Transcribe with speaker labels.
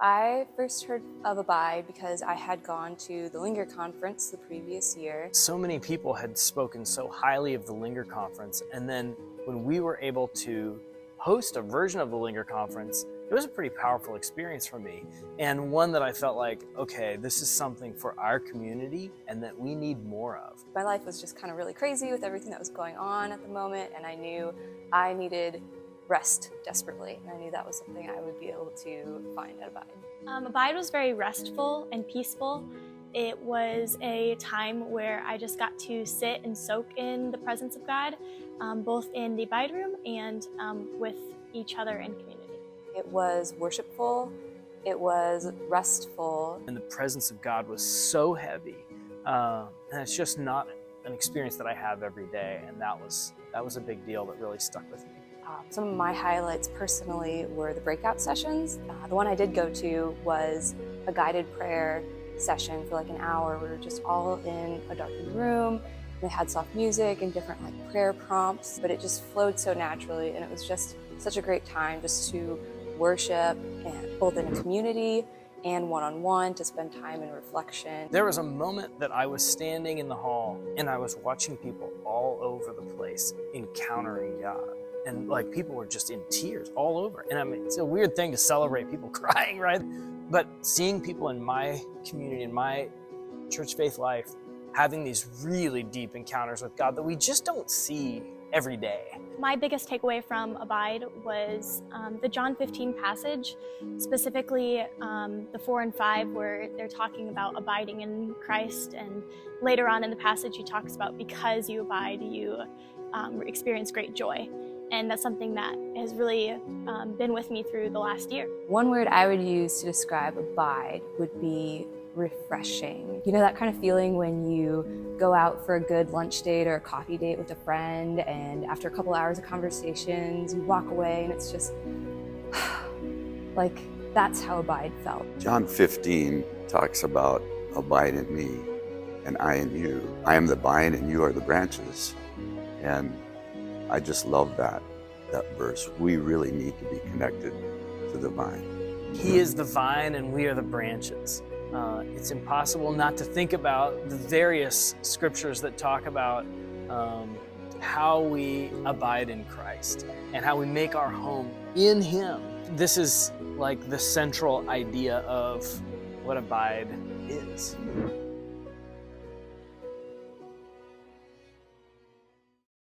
Speaker 1: I first heard of Abide because I had gone to the Linger Conference the previous year.
Speaker 2: So many people had spoken so highly of the Linger Conference, and then when we were able to host a version of the Linger Conference, it was a pretty powerful experience for me, and one that I felt like, okay, this is something for our community and that we need more of.
Speaker 1: My life was just kind of really crazy with everything that was going on at the moment, and I knew I needed rest desperately, and I knew that was something I would be able to find at Abide.
Speaker 3: Abide was very restful and peaceful. It was a time where I just got to sit and soak in the presence of God, both in the Abide room and with each other in community.
Speaker 1: It was worshipful, it was restful.
Speaker 2: And the presence of God was so heavy, and it's just not an experience that I have every day, and that was a big deal that really stuck with me.
Speaker 1: Some of my highlights personally were the breakout sessions. The one I did go to was a guided prayer session for like an hour. We were just all in a darkened room. They had soft music and different prayer prompts, but it just flowed so naturally, and it was just such a great time just to worship, and both in a community and one-on-one, to spend time in reflection.
Speaker 2: There was a moment that I was standing in the hall and I was watching people all over the place encountering God. And people were just in tears all over. And I mean, it's a weird thing to celebrate people crying, right? But seeing people in my community, in my church faith life, having these really deep encounters with God that we just don't see every day.
Speaker 3: My biggest takeaway from Abide was the John 15 passage, specifically the 4 and 5, where they're talking about abiding in Christ. And later on in the passage, he talks about because you abide, you experience great joy. And that's something that has really been with me through the last year.
Speaker 1: One word I would use to describe Abide would be refreshing. You know that kind of feeling when you go out for a good lunch date or a coffee date with a friend, and after a couple hours of conversations, you walk away and it's just that's how Abide felt.
Speaker 4: John 15 talks about abide in me and I in you. I am the vine and you are the branches. And I just love that verse. We really need to be connected to the vine.
Speaker 2: He is the vine and we are the branches. It's impossible not to think about the various scriptures that talk about how we abide in Christ and how we make our home in Him. This is the central idea of what abide is.